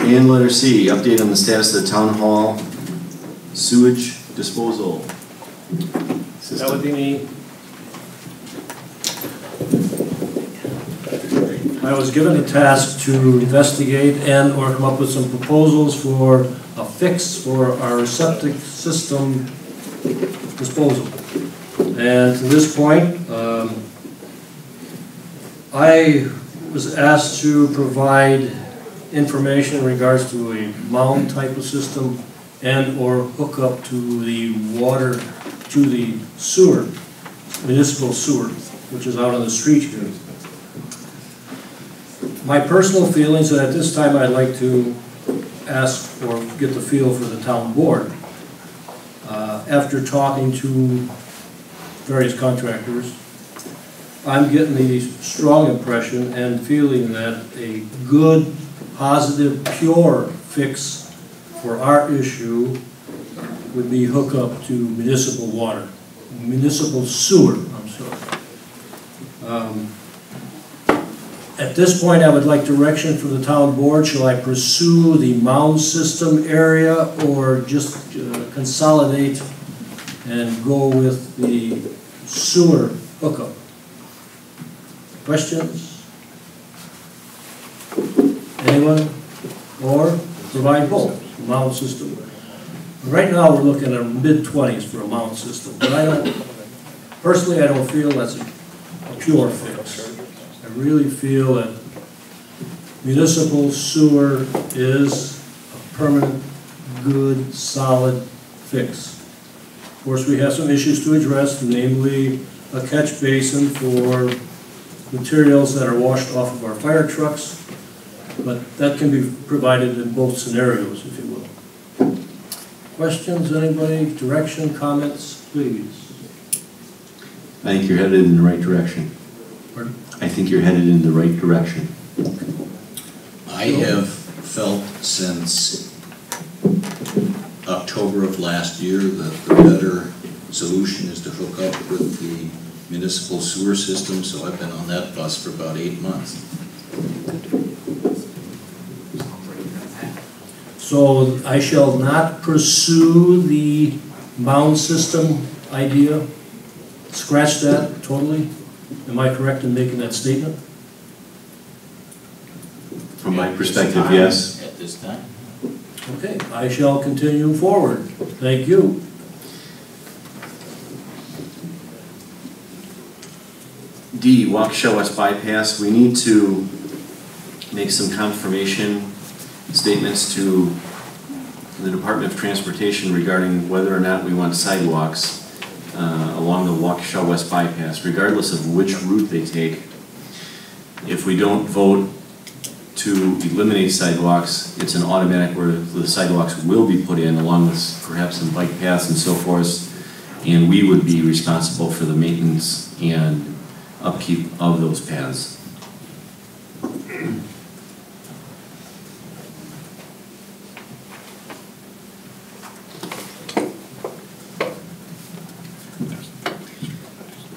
And letter C, update on the status of the town hall sewage disposal system. That would be me. I was given a task to investigate and or come up with some proposals for a fix for our septic system disposal. And to this point, I was asked to provide information in regards to a mound type of system and or hook up to the water, to the sewer, municipal sewer, which is out on the street here. My personal feelings, and at this time I'd like to ask or get the feel for the town board. After talking to various contractors, I'm getting the strong impression and feeling that a good, positive, pure fix for our issue would be hook up to municipal water, municipal sewer, I'm sorry. At this point, I would like direction from the town board. Shall I pursue the mound system area or just consolidate and go with the sewer hookup? Questions? Anyone? Or provide both, the mound system. Right now, we're looking at mid-20s for a mound system, but personally, I don't feel that's a pure fix. I really feel that municipal sewer is a permanent, good, solid fix. Of course, we have some issues to address, namely a catch basin for materials that are washed off of our fire trucks, but that can be provided in both scenarios, if you will. Questions, anybody? Direction, comments, please? I think you're headed in the right direction. Pardon? I think you're headed in the right direction. I have felt since October of last year that the better solution is to hook up with the municipal sewer system, so I've been on that bus for about 8 months. So I shall not pursue the mound system idea? Scratch that totally? Am I correct in making that statement? From my perspective, yes. At this time. Okay, I shall continue forward. Thank you. D, Waukesha West bypass. We need to make some confirmation statements to the Department of Transportation regarding whether or not we want sidewalks along the Waukesha West bypass, regardless of which route they take. If we don't vote to eliminate sidewalks, it's an automatic where the sidewalks will be put in along with perhaps some bike paths and so forth, and we would be responsible for the maintenance and upkeep of those paths.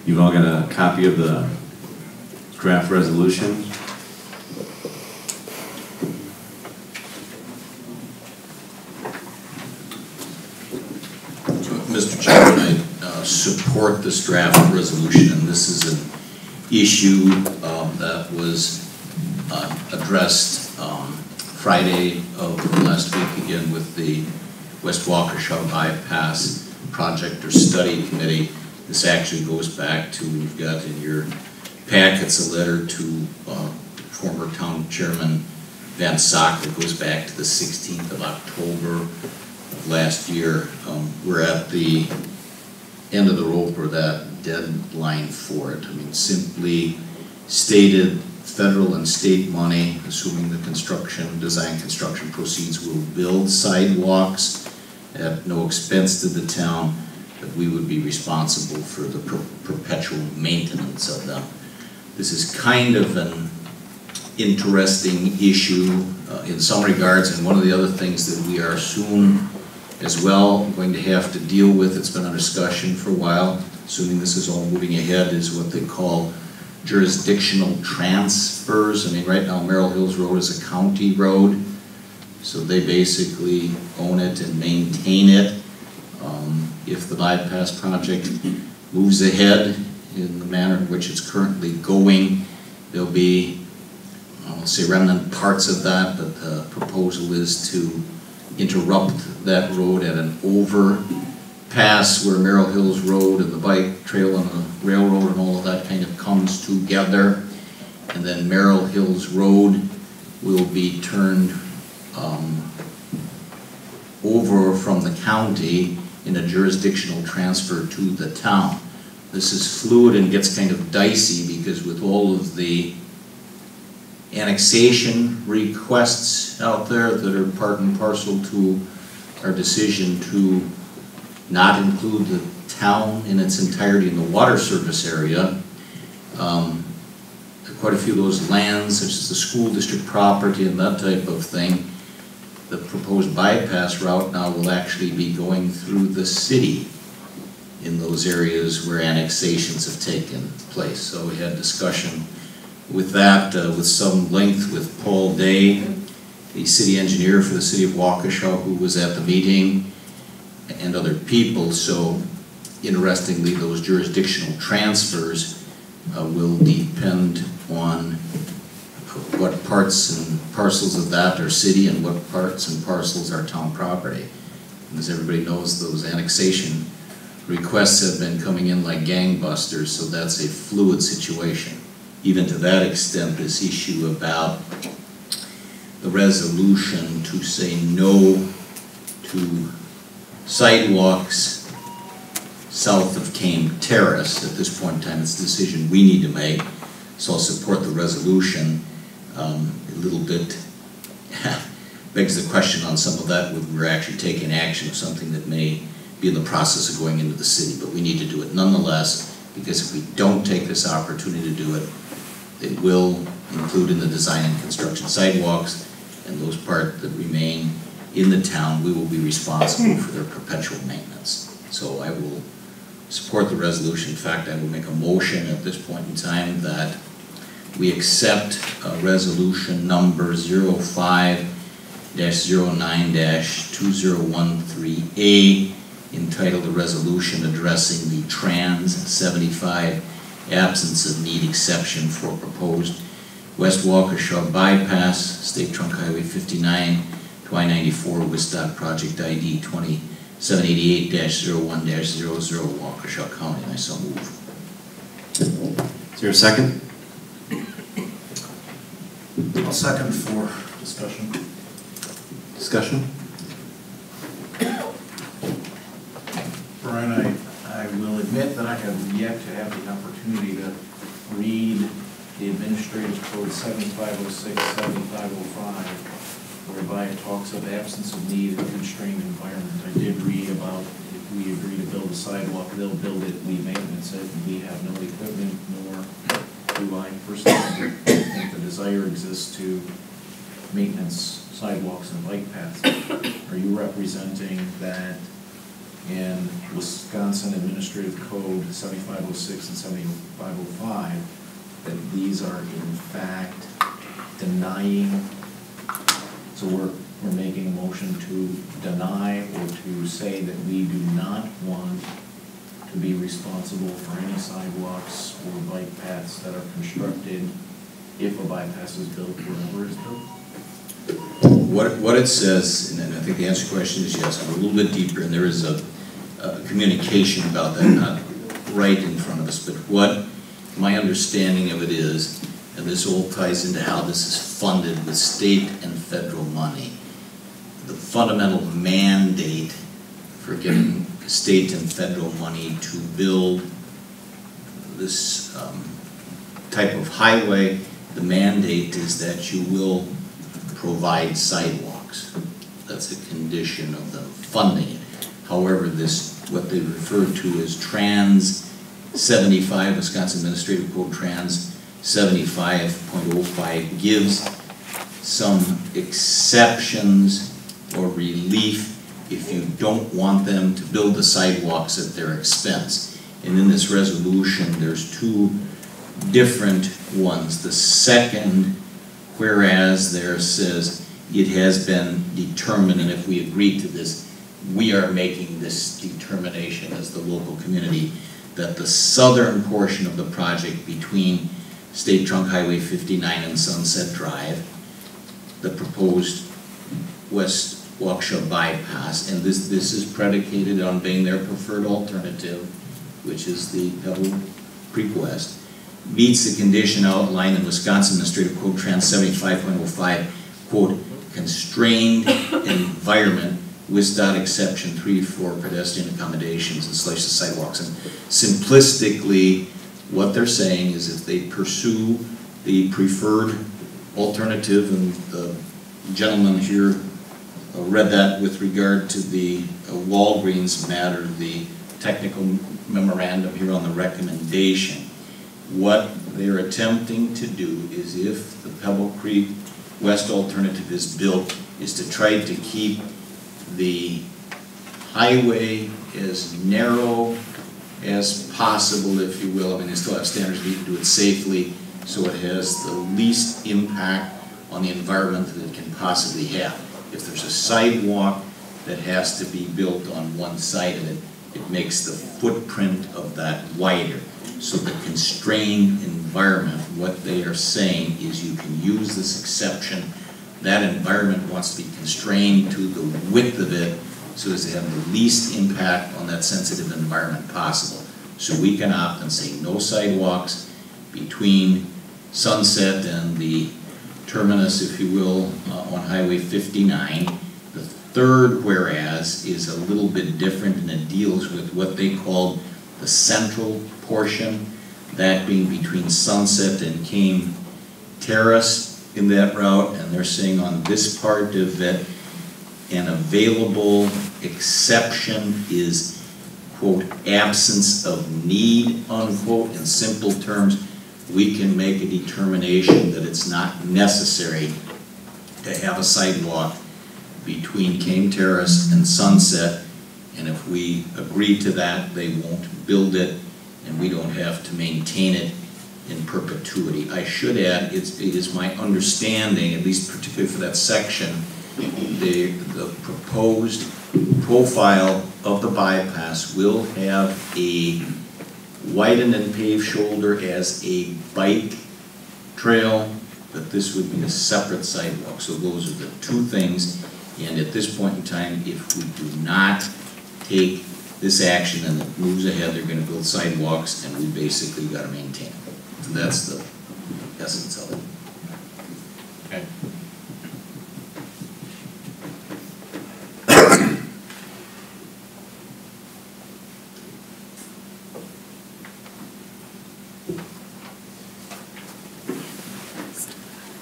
You've all got a copy of the draft resolution. Mr. Chairman, I support this draft resolution, and this is an issue that was addressed Friday of last week again with the West Waukesha Bypass Project or Study Committee. This actually goes back to, you've got in your packets a letter to former town chairman Van Sock that goes back to the 16th of October of last year. We're at the end of the rope or that deadline for it. I mean, simply stated, federal and state money, assuming the design construction proceeds, will build sidewalks at no expense to the town, but we would be responsible for the perpetual maintenance of them. This is kind of an interesting issue in some regards, and one of the other things that we are soon as well going to have to deal with, it's been a discussion for a while, assuming this is all moving ahead, is what they call jurisdictional transfers. I mean, right now Merrill Hills Road is a county road, So they basically own it and maintain it. If the bypass project moves ahead in the manner in which it's currently going, there'll be, I won't say remnant parts of that, but the proposal is to interrupt that road at an overpass where Merrill Hills Road and the bike trail and the railroad and all of that kind of comes together. And then Merrill Hills Road will be turned over from the county in a jurisdictional transfer to the town. This is fluid and gets kind of dicey because with all of the annexation requests out there that are part and parcel to our decision to not include the town in its entirety in the water service area, quite a few of those lands, such as the school district property and that type of thing, the proposed bypass route now will actually be going through the city in those areas where annexations have taken place. So we had discussion with that with some length with Paul Day, the city engineer for the city of Waukesha, who was at the meeting, and other people. So interestingly, those jurisdictional transfers will depend on what parts and parcels of that are city and what parts and parcels are town property. And as everybody knows, those annexation requests have been coming in like gangbusters, so that's a fluid situation. Even to that extent, this issue about the resolution to say no to sidewalks south of Kane Terrace, at this point in time, it's a decision we need to make. So I'll support the resolution. A little bit begs the question on some of that, whether we're actually taking action of something that may be in the process of going into the city, but we need to do it nonetheless, because if we don't take this opportunity to do it, it will include in the design and construction sidewalks, and those parts that remain in the town, we will be responsible for their perpetual maintenance. So I will support the resolution. In fact, I will make a motion at this point in time that we accept resolution number 05-09-2013A, entitled a resolution addressing the Trans 75 absence of need exception for proposed West Waukesha bypass, State Trunk Highway 59 to I-94 Wistock Project ID 2788-01-00 Waukesha County, and I so move. Is there a second? I'll second for discussion. Discussion? Brian, I will admit that I have yet to have the opportunity to read the Administrative Code 7506, 7505, whereby it talks of absence of need in a constrained environment. I did read about if we agree to build a sidewalk, they'll build it, we maintenance it, and we have no equipment, nor do I personally think the desire exists to maintenance sidewalks and bike paths. Are you representing that in Wisconsin Administrative Code 7506 and 7505 that these are in fact denying, so we're making a motion to deny or to say that we do not want to be responsible for any sidewalks or bike paths that are constructed if a bypass is built, wherever it's built? What it says, and I think the answer to the question is yes, we're a little bit deeper, and there is a communication about that, not right in front of us, but what my understanding of it is, and this all ties into how this is funded with state and federal money. The fundamental mandate for getting state and federal money to build this type of highway, the mandate is that you will provide sidewalks. That's a condition of them funding it. However, this, what they refer to as Trans 75, Wisconsin Administrative Code Trans 75.05, gives some exceptions or relief if you don't want them to build the sidewalks at their expense. And in this resolution, there's two different ones. The second, whereas there says, it has been determined, and if we agree to this, we are making this determination as the local community, that the southern portion of the project between State Trunk Highway 59 and Sunset Drive, the proposed West Waukesha bypass, and this is predicated on being their preferred alternative, which is the Pebble Creek West, meets the condition outlined in Wisconsin Administrative Code Trans 75.05, quote, constrained environment with dot exception 3 for pedestrian accommodations and slices sidewalks. And simplistically, what they're saying is if they pursue the preferred alternative, and the gentleman here read that with regard to the Walgreens matter, the technical memorandum here on the recommendation. What they're attempting to do is, if the Pebble Creek West alternative is built, is to try to keep the highway as narrow as possible, if you will. I mean, they still have standards, we need to do it safely, so it has the least impact on the environment that it can possibly have. If there's a sidewalk that has to be built on one side of it, it makes the footprint of that wider. So the constrained environment, what they are saying is you can use this exception. That environment wants to be constrained to the width of it so as to have the least impact on that sensitive environment possible. So we can opt and say no sidewalks between Sunset and the terminus, if you will, on Highway 59. The third whereas is a little bit different, and it deals with what they call the central portion, that being between Sunset and Kame Terrace in that route, and they're saying on this part of it, an available exception is, quote, absence of need, unquote. In simple terms, we can make a determination that it's not necessary to have a sidewalk between Kame Terrace and Sunset, and if we agree to that, they won't build it, and we don't have to maintain it in perpetuity. I should add, it is my understanding, at least particularly for that section, the proposed profile of the bypass will have a widened and paved shoulder as a bike trail, but this would be a separate sidewalk. So those are the two things, and at this point in time, if we do not take this action and it moves ahead, they're going to build sidewalks, and we basically got to maintain it. So that's the essence of it. Okay.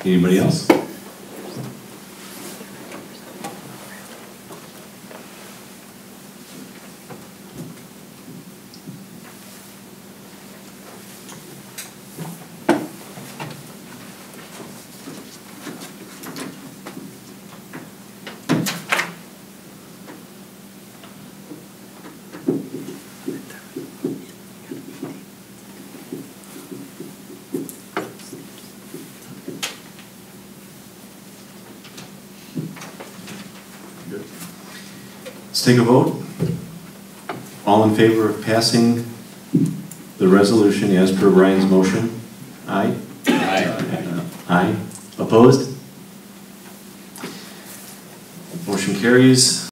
Anybody else? Let's take a vote. All in favor of passing the resolution as per Brian's motion? Aye? Aye. Aye. Opposed? Motion carries.